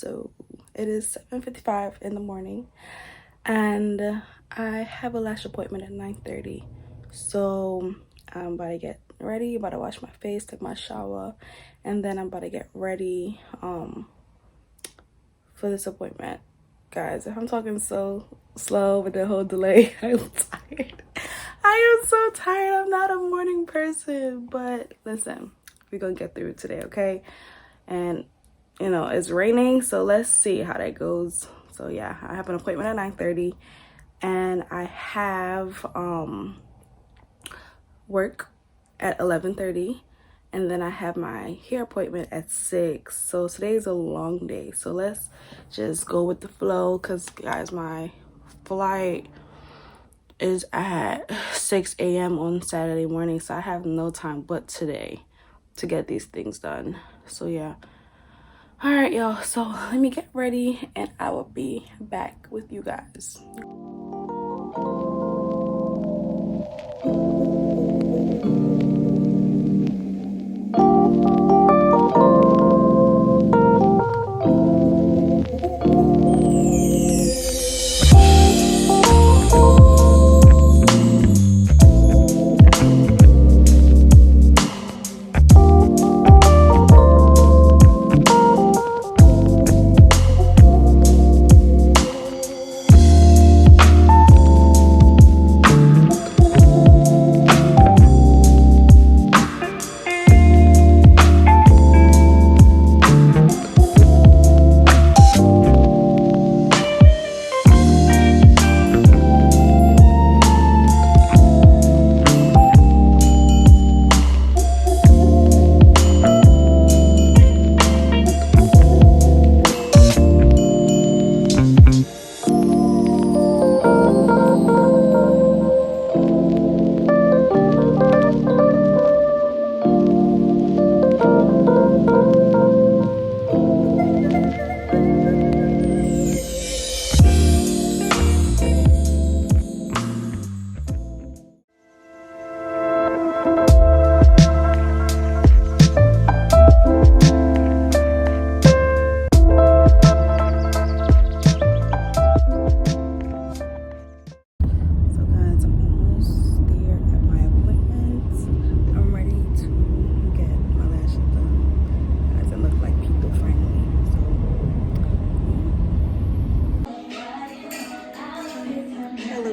So it is 7:55 in the morning, and I have a lash appointment at 9:30. So I'm about to get ready, about to wash my face, take my shower, and then I'm about to get ready for this appointment. Guys, if I'm talking so slow with the whole delay, I'm tired. I am so tired. I'm not a morning person, but listen, we're gonna get through it today, okay? And you know, it's raining, so let's see how that goes. So yeah, I have an appointment at 9:30, and I have work at 11:30, and then I have my hair appointment at 6. So today's a long day, so let's just go with the flow, because guys, my flight is at 6 a.m. on Saturday morning, so I have no time but today to get these things done. So yeah, all right y'all, so let me get ready and I will be back with you guys.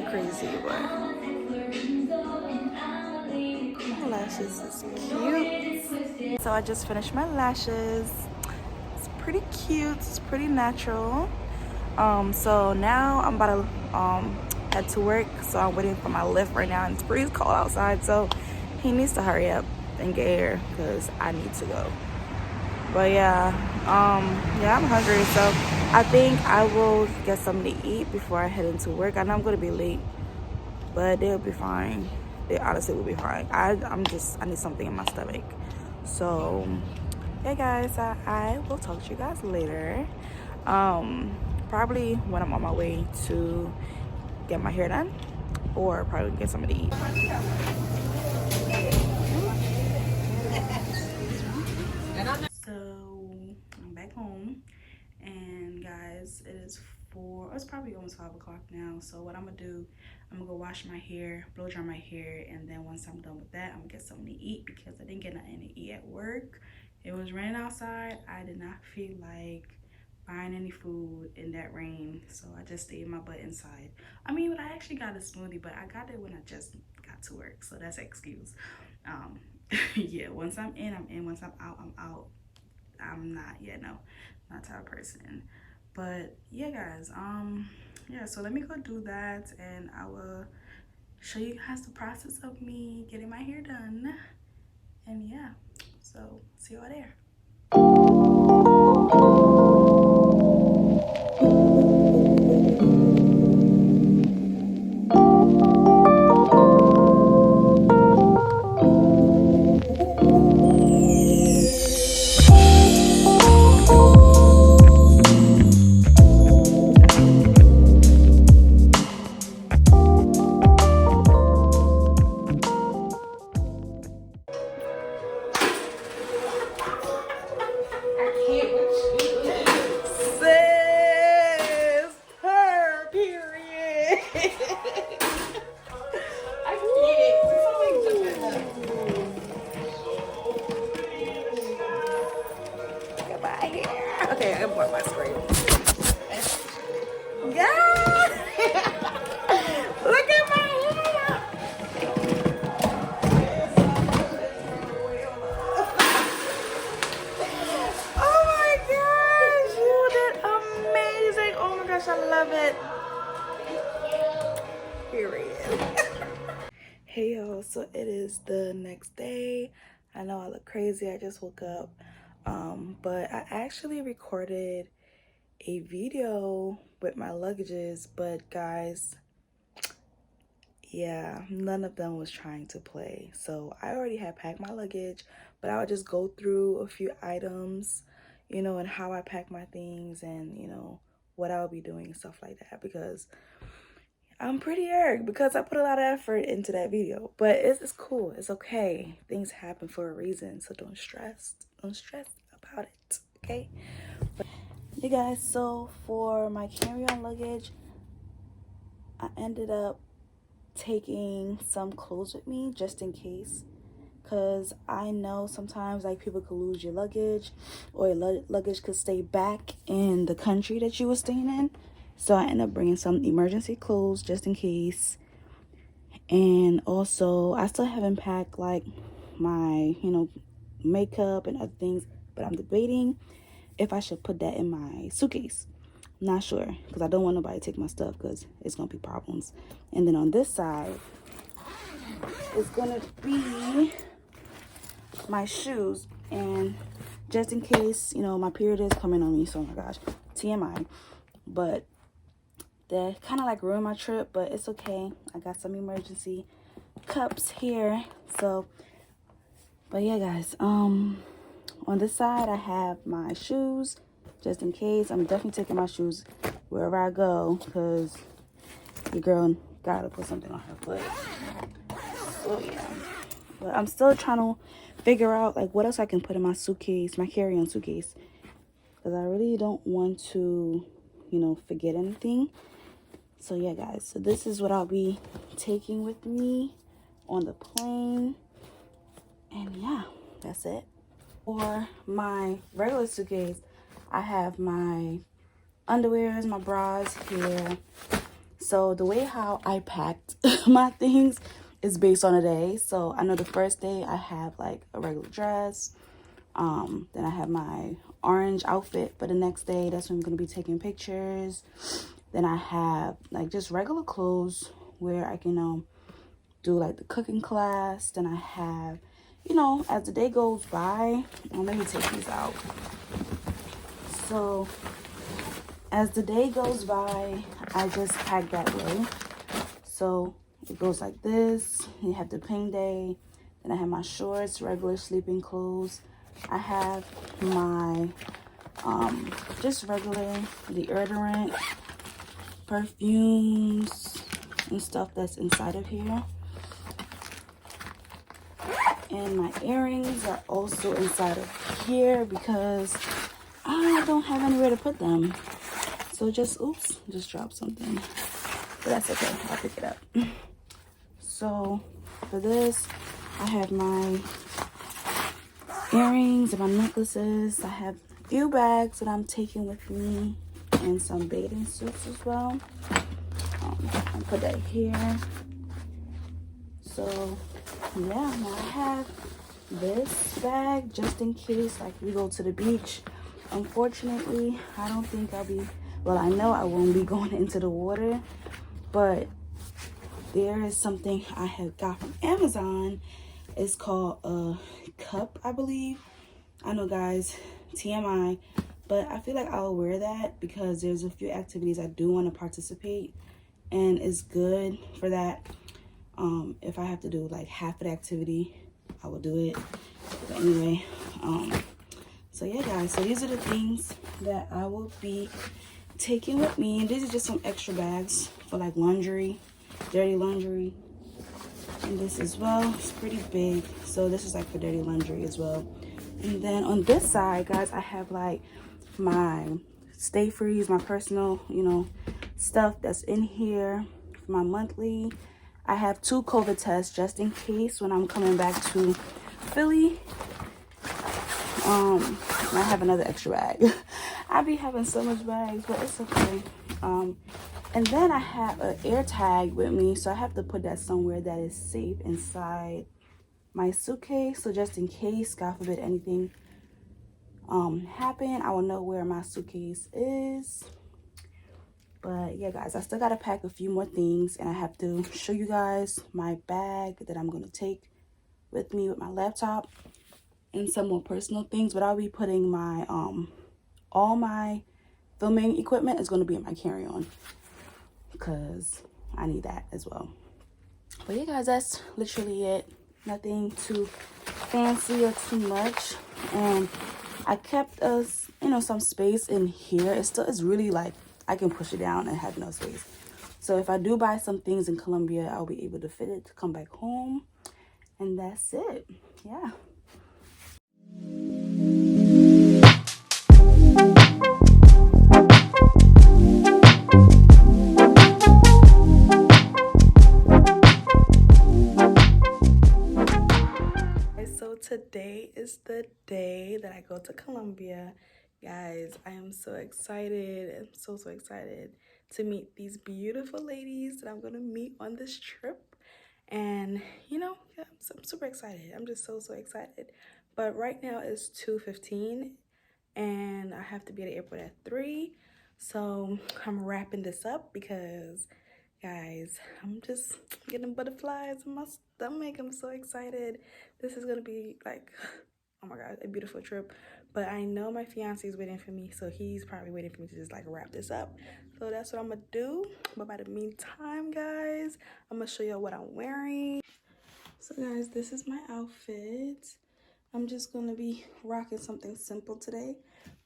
Crazy, but my lashes is cute. So I just finished my lashes. It's pretty cute, it's pretty natural. So now I'm about to head to work. So I'm waiting for my lift right now, and it's pretty cold outside, so he needs to hurry up and get here because I need to go. But yeah, I'm hungry, so I think I will get something to eat before I head into work. I know I'm gonna be late, but they'll be fine. They honestly will be fine. I need something in my stomach. So yeah guys, I will talk to you guys later. Probably when I'm on my way to get my hair done, or probably get something to eat. So I'm back home, and guys, it's probably almost 5 o'clock now. So what I'm gonna do, I'm gonna go wash my hair, blow dry my hair, and then once I'm done with that, I'm gonna get something to eat because I didn't get nothing to eat at work. It was raining outside. I did not feel like buying any food in that rain, so I just stayed my butt inside. I mean, I actually got a smoothie, but I got it when I just got to work, so that's an excuse. Yeah, once I'm in, I'm in. Once I'm out. I'm not, not that type of person. But yeah guys, yeah, so let me go do that, and I will show you guys the process of me getting my hair done. And yeah, so see you all there. Look at my hair. Okay, I'm going my screen. Yeah. Look at my hair. Oh my gosh, you did amazing. Oh my gosh, I love it. Period. Hey y'all, so it is the next day. I know I look crazy, I just woke up. But I actually recorded a video with my luggages, but guys, yeah, none of them was trying to play. So I already had packed my luggage, but I would just go through a few items, you know, and how I pack my things and, you know, what I would be doing and stuff like that, because I'm pretty irked because I put a lot of effort into that video. But it's cool, it's okay. Things happen for a reason, so don't stress about it, okay? But, you guys, so for my carry-on luggage, I ended up taking some clothes with me just in case, because I know sometimes like people could lose your luggage, or your luggage could stay back in the country that you were staying in. So I ended up bringing some emergency clothes just in case. And also I still haven't packed like my, you know, makeup and other things, but I'm debating if I should put that in my suitcase. I'm not sure, because I don't want nobody to take my stuff, because it's gonna be problems. And then on this side is gonna be my shoes, and just in case, you know, my period is coming on me, so oh my gosh, TMI, but that kind of like ruined my trip, but it's okay. I got some emergency cups here. So, but yeah, guys, on this side I have my shoes just in case. I'm definitely taking my shoes wherever I go, because your girl gotta put something on her foot. So yeah, but I'm still trying to figure out like what else I can put in my suitcase, my carry-on suitcase, because I really don't want to, you know, forget anything. So yeah, guys, so this is what I'll be taking with me on the plane. And yeah, that's it. For my regular suitcase, I have my underwears, my bras here. So the way how I packed my things is based on a day. So I know the first day I have like a regular dress. Then I have my orange outfit for the next day. That's when I'm going to be taking pictures. Then I have like just regular clothes where I can do like the cooking class. Then I have, you know, as the day goes by, let me take these out. So as the day goes by, I just pack that way. So it goes like this. You have the pain day. Then I have my shorts, regular sleeping clothes. I have my just regular deodorant, perfumes and stuff that's inside of here. And my earrings are also inside of here because I don't have anywhere to put them. So just, oops, just dropped something. But that's okay, I'll pick it up. So for this, I have my earrings and my necklaces. I have a few bags that I'm taking with me and some bathing suits as well. I'll put that here. So yeah, now I have this bag just in case like we go to the beach. Unfortunately, I don't think I'll be, well, I know I won't be going into the water, but there is something I have got from Amazon. It's called a cup, I believe. I know, guys, TMI, but I feel like I'll wear that because there's a few activities I do want to participate, and it's good for that. If I have to do like half of the activity, I will do it. But anyway, so yeah, guys, so these are the things that I will be taking with me. And these are just some extra bags for like laundry, dirty laundry. And this as well, it's pretty big. So this is like for dirty laundry as well. And then on this side, guys, I have like my stay freeze, my personal, you know, stuff that's in here my monthly. I have 2 COVID tests just in case when I'm coming back to Philly. I have another extra bag. I be having so much bags, but it's okay. And then I have an air tag with me, so I have to put that somewhere that is safe inside my suitcase. So just in case, God forbid, anything happen, I will know where my suitcase is. But yeah, guys, I still gotta pack a few more things, and I have to show you guys my bag that I'm gonna take with me with my laptop and some more personal things. But I'll be putting my all my filming equipment is gonna be in my carry-on because I need that as well. But yeah, guys, that's literally it. Nothing too fancy or too much. And I kept us, some space in here. It's really like I can push it down and have no space. So if I do buy some things in Colombia, I'll be able to fit it to come back home. And that's it. Yeah. So today is the day that I go to Colombia. Guys, I am so excited. I'm so excited to meet these beautiful ladies that I'm going to meet on this trip. And, yeah, I'm super excited. I'm just so excited. But right now it's 2:15 and I have to be at the airport at 3. So I'm wrapping this up because, guys, I'm just getting butterflies in my stomach. I'm so excited. This is going to be like, oh my God, a beautiful trip. But I know my fiance is waiting for me, so he's probably waiting for me to just like wrap this up. So that's what I'm gonna do. But by the meantime, guys, I'm gonna show you what I'm wearing. So guys, this is my outfit. I'm just gonna be rocking something simple today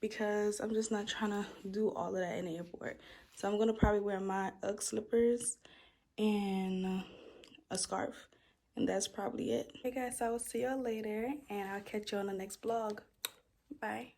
because I'm just not trying to do all of that in the airport. So I'm gonna probably wear my Ugg slippers and a scarf, and that's probably it. Hey guys, I will see y'all later, and I'll catch you on the next vlog. Bye.